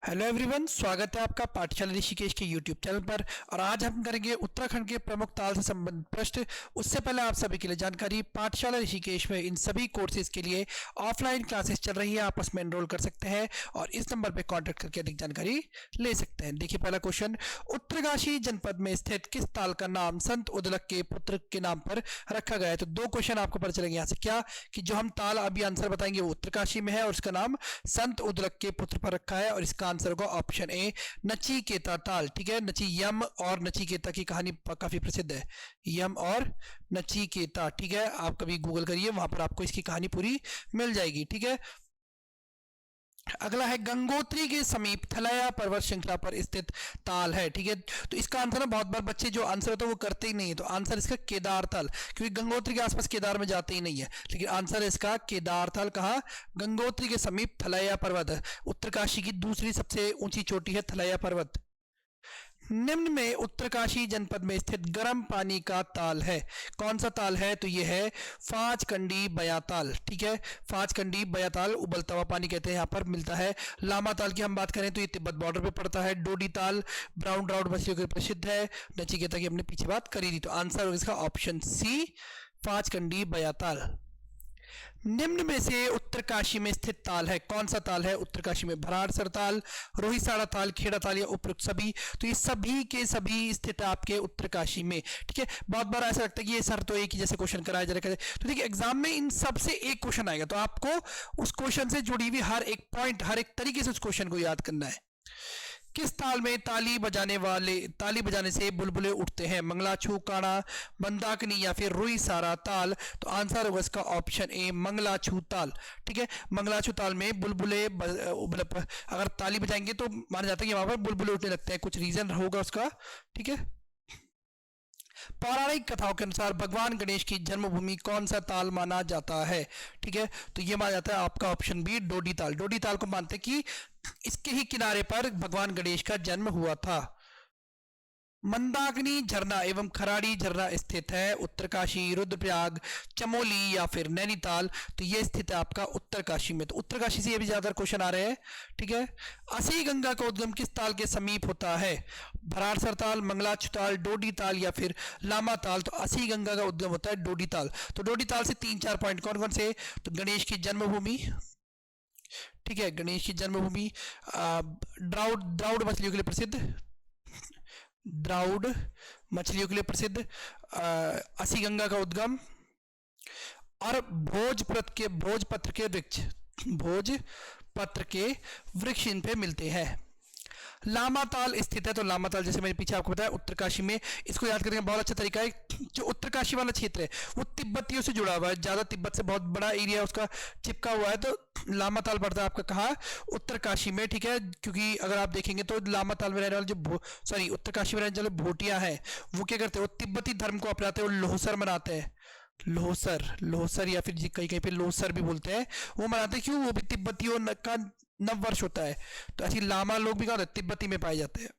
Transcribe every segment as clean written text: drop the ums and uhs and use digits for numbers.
Hello everyone, स्वागत है आपका पाठशाला ऋषिकेश के यूट्यूब चैनल पर। और आज हम करेंगे उत्तराखंड के प्रमुख ताल से संबंधित प्रश्न। उससे पहले आप सभी के लिए जानकारी, पाठशाला ऋषिकेश में इन सभी कोर्सेज के लिए ऑफलाइन क्लासेस चल रही है। आप उसमें एनरोल कर सकते हैं और इस नंबर पर कॉन्टैक्ट करके अधिक जानकारी ले सकते हैं। देखिए पहला क्वेश्चन, उत्तरकाशी जनपद में स्थित किस ताल का नाम संत उदलक के पुत्र के नाम पर रखा गया है? तो दो क्वेश्चन आपको पता चलेंगे यहाँ से, क्या कि जो हम ताल अभी आंसर बताएंगे वो उत्तरकाशी में है और उसका नाम संत उदलक के पुत्र पर रखा है। और इसका आंसर होगा ऑप्शन ए, नचिकेता ताल। ठीक है, यम और नचिकेता की कहानी काफी प्रसिद्ध है, यम और नचिकेता। ठीक है, आप कभी गूगल करिए, वहां पर आपको इसकी कहानी पूरी मिल जाएगी। ठीक है, अगला है, गंगोत्री के समीप थलैया पर्वत श्रृंखला पर स्थित ताल है। ठीक है, तो इसका आंसर ना बहुत बार बच्चे जो आंसर होता है वो करते ही नहीं है। तो आंसर इसका केदार ताल, क्योंकि गंगोत्री के आसपास केदार में जाते ही नहीं है, लेकिन आंसर इसका केदार ताल। कहा? गंगोत्री के समीप थलैया पर्वत, उत्तरकाशी की दूसरी सबसे ऊंची चोटी है थलैया पर्वत। निम्न में उत्तरकाशी जनपद में स्थित गर्म पानी का ताल है, कौन सा ताल है? तो यह है फाचकंडी बयाताल। ठीक है, फाचकंडी बयाताल, उबलता हुआ पानी कहते हैं, यहाँ पर मिलता है। लामा ताल की हम बात करें तो ये तिब्बत बॉर्डर पे पड़ता है। डोडी ताल ब्राउन ट्राउट मछलियों के प्रसिद्ध है। नचिकेता की हमने पीछे बात करी थी, तो आंसर होगा इसका ऑप्शन सी, फाचकंडी बयाताल। निम्न में से उत्तरकाशी में स्थित ताल है, कौन सा ताल है उत्तरकाशी में? भराड़सर ताल, रोहिसाड़ा ताल, खेड़ा ताल या उपयुक्त सभी? तो ये सभी के सभी स्थित है आपके उत्तरकाशी में। ठीक है, बहुत बार ऐसा लगता है कि ये सर तो एक ही जैसे क्वेश्चन कराया जा रहा है, तो देखिए एग्जाम में इन सब से एक क्वेश्चन आएगा, तो आपको उस क्वेश्चन से जुड़ी हुई हर एक पॉइंट, हर एक तरीके से उस क्वेश्चन को याद करना है। किस ताल में ताली बजाने से बुलबुले उठते हैं? मंगलाछू, काड़ा, मंदाकिनी या फिर रुई सारा ताल? तो आंसर होगा इसका ऑप्शन ए, मंगलाछू ताल। ठीक है, मंगलाछू ताल में बुलबुले अगर ताली बजाएंगे तो माना जाता है कि वहां पर बुलबुले उठने लगते हैं, कुछ रीजन होगा उसका। ठीक है, पौराणिक कथाओं के अनुसार भगवान गणेश की जन्मभूमि कौन सा ताल माना जाता है? ठीक है, तो ये माना जाता है आपका ऑप्शन बी, डोडी ताल। डोडी ताल को मानते हैं कि इसके ही किनारे पर भगवान गणेश का जन्म हुआ था। मंदाकिनी झरना एवं खराड़ी झरना स्थित है उत्तरकाशी, रुद्रप्रयाग, चमोली या फिर नैनीताल? तो ये स्थित है आपका उत्तरकाशी में। तो उत्तरकाशी से ये भी ज्यादा क्वेश्चन आ रहे हैं। ठीक है, असी गंगा का उद्गम किस ताल के समीप होता है? भराड़सर ताल, मंगलाछू ताल, डोडी ताल या फिर लामा ताल? तो असी गंगा का उद्गम होता है डोडी ताल। तो डोडी ताल से 3-4 पॉइंट कौन कौन से? तो गणेश की जन्मभूमि, ठीक है, गणेश की जन्मभूमि, द्राउड मछलियों के लिए प्रसिद्ध, द्राउड मछलियों के लिए प्रसिद्ध, असी गंगा का उद्गम, और भोजपत्र के वृक्ष इन पे मिलते हैं। लामा ताल स्थित है, तो लामा ताल जैसे मैंने पीछे आपको बताया उत्तरकाशी में। इसको याद करने का बहुत अच्छा तरीका है, जो उत्तरकाशी वाला क्षेत्र है वो तिब्बतियों से जुड़ा हुआ है, ज्यादा तिब्बत से बहुत बड़ा एरिया उसका चिपका हुआ है। तो लामा ताल पड़ता है आपका कहाँ? उत्तरकाशी में। ठीक है, क्योंकि अगर आप देखेंगे तो लामा ताल में रहने वाले जो उत्तरकाशी में रहने वाले भोटिया है, वो क्या करते हैं? वो तिब्बती धर्म को अपनाते हैं, वो लोहसर मनाते हैं। लोहसर या फिर कहीं कहीं पे लोहसर भी बोलते हैं, वो मनाते हैं। क्यों? वो भी तिब्बतियों का नव वर्ष होता है। तो ऐसी लामा लोग भी क्या तिब्बती में पाए जाते हैं।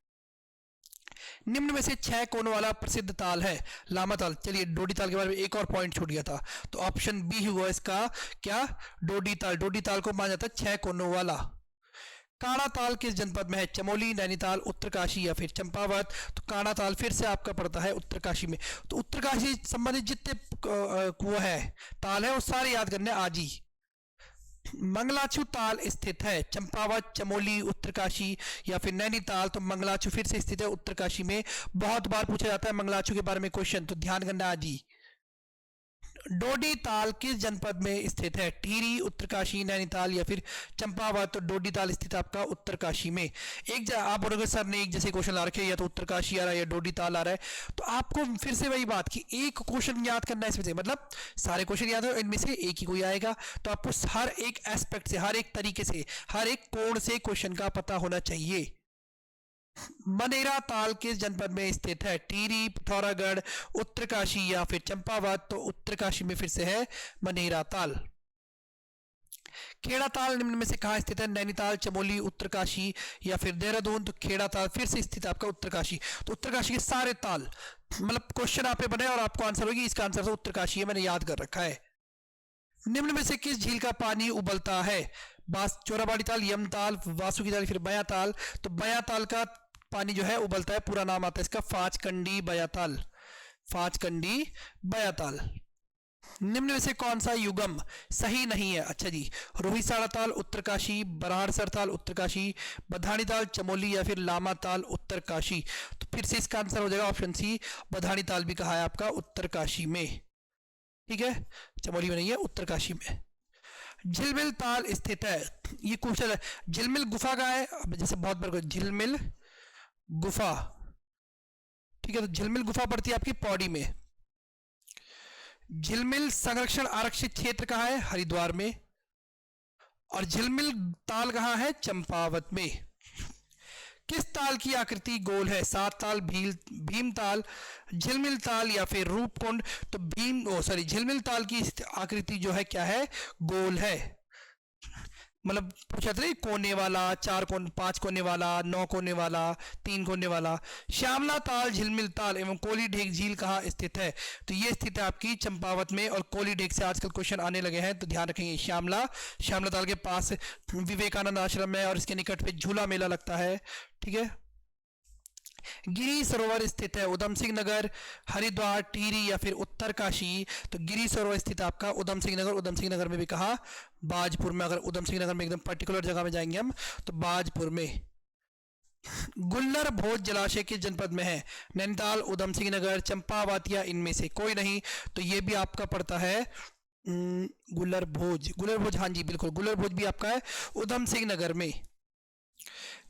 निम्न में से 6 कोनों वाला प्रसिद्ध ताल है लामा ताल। चलिए, डोडी ताल के बारे में एक और पॉइंट छूट गया था, तो ऑप्शन बी हुआ इसका क्या? डोडी ताल। डोडी ताल को माना जाता है 6 कोनों वाला। काड़ा ताल किस जनपद में है? चमोली, नैनीताल, उत्तरकाशी या फिर चंपावत? तो काड़ा ताल फिर से आपका पड़ता है उत्तरकाशी में। तो उत्तरकाशी संबंधित जितने वो है ताल है वो सारे याद करने आज ही। मंगलाछू ताल स्थित है चंपावत, चमोली, उत्तरकाशी या फिर नैनीताल? तो मंगलाछू फिर से स्थित है उत्तरकाशी में। बहुत बार पूछा जाता है मंगलाछू के बारे में क्वेश्चन, तो ध्यान करना आज ही। डोडी ताल किस जनपद में स्थित है? टिहरी, उत्तरकाशी, नैनीताल या फिर चंपावत? तो डोडी ताल स्थित आपका उत्तरकाशी में। आप बोलोगे सर ने एक जैसे क्वेश्चन ला रखे, या तो उत्तरकाशी आ रहा है या डोडी ताल आ रहा है। तो आपको फिर से वही बात कि एक क्वेश्चन याद करना है इसमें से, मतलब सारे क्वेश्चन याद हो, इनमें से एक ही कोई आएगा। तो आपको हर एक एस्पेक्ट से, हर एक तरीके से, हर एक कोण से क्वेश्चन का पता होना चाहिए। मनेरा ताल किस जनपद में स्थित है? टिहरी, पिथौरागढ़, उत्तरकाशी या फिर चंपावत? तो उत्तरकाशी में फिर से है मनेरा ताल। खेड़ा ताल निम्न में से कहाँ स्थित है? नैनीताल, चमोली, उत्तरकाशी या फिर देहरादून? तो खेड़ा ताल फिर से स्थित है आपका उत्तरकाशी। तो उत्तरकाशी के सारे ताल, मतलब क्वेश्चन आप पे बने और आपको आंसर होगी, इसका आंसर तो उत्तरकाशी है, मैंने याद कर रखा है। निम्न में से किस झील का पानी उबलता है? चोराबाड़ी ताल, यम ताल, वासुकी ताल, फिर बया ताल। तो बया ताल का पानी जो है उबलता है, पूरा नाम आता है इसका फाचकंडी बया ताल, फाचकंडी बया ताल। निम्न में से कौन सा युगम सही नहीं है? अच्छा जी, रोहिसाड़ा ताल उत्तरकाशी, बरहाड़सर ताल उत्तरकाशी, बधानी ताल चमोली, या फिर लामा ताल उत्तरकाशी। तो फिर से इसका आंसर हो जाएगा ऑप्शन सी, बधानी ताल भी कहा है आपका उत्तरकाशी में, ठीक है, चमोली में नहीं है, उत्तरकाशी में। झिलमिल ताल स्थित है, ये क्वेश्चन है, झिलमिल गुफा का है, अब जैसे बहुत बार झिलमिल गुफा, ठीक है, तो झिलमिल गुफा पड़ती है आपकी पौड़ी में। झिलमिल संरक्षण आरक्षित क्षेत्र कहाँ है? हरिद्वार में। और झिलमिल ताल कहाँ है? चंपावत में। किस ताल की आकृति गोल है? सात ताल, भीम ताल, झिलमिल ताल, या फिर रूपकुंड। तो झिलमिल ताल की आकृति जो है क्या है? गोल है। मतलब पूछा था कोने वाला, 4 कोने, 5 कोने वाला, 9 कोने वाला, 3 कोने वाला। श्यामला ताल, झिलमिल ताल एवं कोली ढेक झील कहाँ स्थित है? तो ये स्थित है आपकी चंपावत में। और कोली ढेक से आजकल क्वेश्चन आने लगे हैं, तो ध्यान रखेंगे। श्यामला ताल के पास विवेकानंद आश्रम है और इसके निकट पे झूला मेला लगता है, ठीक है। गिरी सरोवर स्थित है उधम सिंह नगर, हरिद्वार, टिहरी, या फिर उत्तरकाशी। तो गिरी सरोवर स्थित आपका उधम सिंह नगर। उधम सिंह नगर में भी कहा? बाजपुर में। अगर उधम सिंह नगर में एकदम पर्टिकुलर जगह में जाएंगे हम तो बाजपुर में। गुल्लर भोज जलाशय किस जनपद में है? नैनीताल, उधम सिंह नगर, चंपावत, या इनमें से कोई नहीं। तो ये भी आपका पड़ता है गुल्लर भोज, हाँ जी बिल्कुल, गुल्लर भोज भी आपका है उधम सिंह नगर में।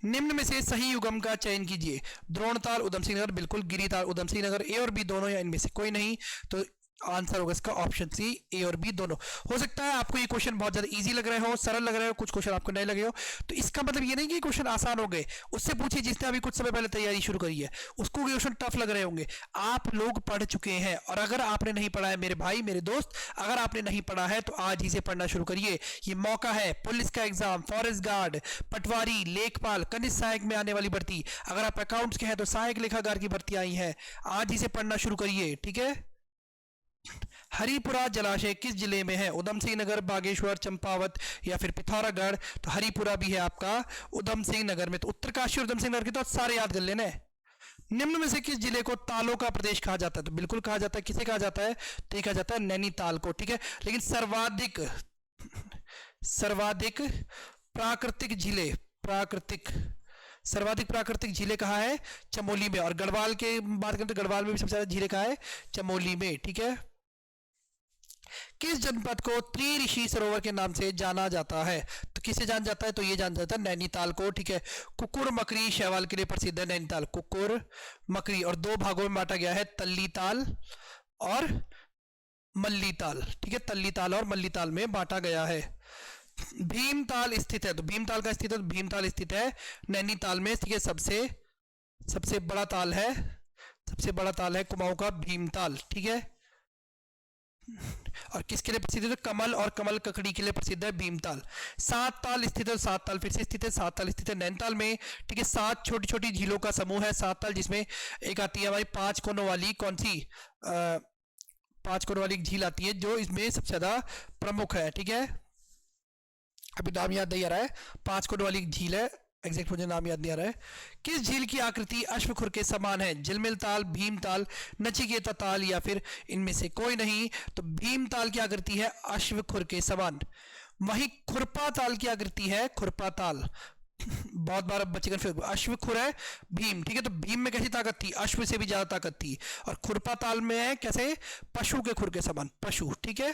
निम्न में से सही युगम का चयन कीजिए। द्रोणताल, उधम सिंह नगर, बिल्कुल। गिरिताल, उधम सिंह नगर, ए और बी दोनों, या इनमें से कोई नहीं। तो आंसर होगा इसका ऑप्शन सी, ए और बी दोनों। हो सकता है आपको ये क्वेश्चन बहुत ज्यादा इजी लग रहे हो, सरल लग रहे हो, कुछ क्वेश्चन आपको नहीं लगे हो, तो इसका मतलब ये नहीं कि क्वेश्चन आसान हो गए। उससे पूछिए जिसने अभी कुछ समय पहले तैयारी शुरू करी है, उसको क्वेश्चन टफ लग रहे होंगे। आप लोग पढ़ चुके हैं, और अगर आपने नहीं पढ़ा है मेरे भाई मेरे दोस्त, अगर आपने नहीं पढ़ा है तो आज ही से पढ़ना शुरू करिए। ये मौका है। पुलिस का एग्जाम, फॉरेस्ट गार्ड, पटवारी, लेखपाल, कनिष्ठ सहायक में आने वाली भर्ती, अगर आप अकाउंट्स के हैं तो सहायक लेखाकार की भर्ती आई है। आज ही से पढ़ना शुरू करिए, ठीक है। हरिपुरा जलाशय किस जिले में है? उधम सिंह नगर, बागेश्वर, चंपावत, या फिर पिथौरागढ़। तो हरिपुरा भी है आपका उधम सिंह नगर में। तो उत्तरकाशी और उधम सिंह नगर के तो सारे याद कर लेना है। निम्न में से किस जिले को तालों का प्रदेश कहा जाता है? तो बिल्कुल कहा जाता है। किसे कहा जाता है? तो कहा जाता है नैनीताल को, ठीक है। लेकिन सर्वाधिक प्राकृतिक झीलें कहाँ है? चमोली में। और गढ़वाल के बात करें तो गढ़वाल में भी सबसे ज्यादा झीलें कहाँ है? चमोली में, ठीक है। किस जनपद को त्रिऋषि सरोवर के नाम से जाना जाता है? तो किसे जाना जाता है? तो ये जाना जाता है नैनीताल को, ठीक है। कुकुर मकरी शैवाल के लिए प्रसिद्ध है नैनीताल। कुकुर मकरी, और 2 भागों में बांटा गया है, तल्लीताल और मल्लीताल, ठीक है। तल्लीताल और मल्लीताल में बांटा गया है। भीमताल स्थित है, तो भीमताल का स्थित है, तो भीमताल स्थित है नैनीताल में, ठीक है। सबसे बड़ा ताल है कुमाऊं का भीमताल, ठीक है। और किसके लिए प्रसिद्ध है? कमल और कमल ककड़ी के लिए प्रसिद्ध है भीमताल। 7 ताल स्थित है, 7 ताल फिर से स्थित है, 7 ताल स्थित है नैनीताल में, ठीक है। 7 छोटी छोटी झीलों का समूह है 7 ताल, जिसमें एक आती है हमारी 5 कोनों वाली, कौन सी? 5 कोनों वाली झील आती है जो इसमें सबसे ज्यादा प्रमुख है, ठीक है। अभी नाम याद नहीं आ रहा है, 5 कोनों वाली झील है, एग्जैक्ट मुझे नाम याद नहीं आ रहा है। किस झील की आकृति अश्वखुर के समान है? झिलमिल ताल, भीमताल, नचिकेता ताल, या फिर इनमें से कोई नहीं। तो भीमताल की आकृति है अश्वखुर के समान। वहीं खुरपा ताल की आकृति है खुरपा ताल। बहुत बार बच्चे फिर अश्वखुर है भीम, ठीक है। तो भीम में कैसी ताकत थी? अश्व से भी ज्यादा ताकत थी। और खुरपा ताल में है कैसे? पशु के खुर के समान, पशु, ठीक है।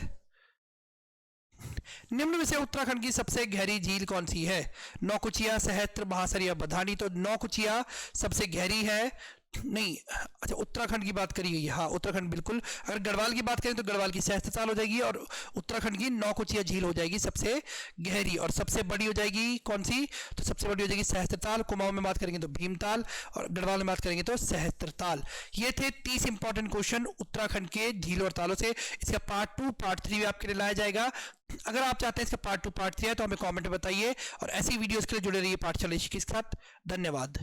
निम्न में से उत्तराखंड की सबसे गहरी झील कौन सी है? नौकुचिया, सहस्त्र, महासर, या बधानी। तो नौकुचिया सबसे गहरी है, नहीं, अच्छा उत्तराखंड की बात करी गई है, हाँ उत्तराखंड बिल्कुल। अगर गढ़वाल की बात करें तो गढ़वाल की सहस्त्रताल हो जाएगी, और उत्तराखंड की नौकुचिया झील हो जाएगी सबसे गहरी। और सबसे बड़ी हो जाएगी कौन सी? तो सबसे बड़ी हो जाएगी सहस्त्रताल। कुमाऊं में बात करेंगे तो भीमताल, और गढ़वाल में बात करेंगे तो सहस्त्रताल। ये थे 30 इंपॉर्टेंट क्वेश्चन उत्तराखंड के झील और तालों से। इसका पार्ट 2 पार्ट 3 भी आपके लिए लाया जाएगा। अगर आप चाहते हैं इसका पार्ट 2 पार्ट 3 है तो हमें कॉमेंट में बताइए, और ऐसी वीडियोस के लिए जुड़े रहिए पाठशाला ऋषिकेश के साथ। धन्यवाद।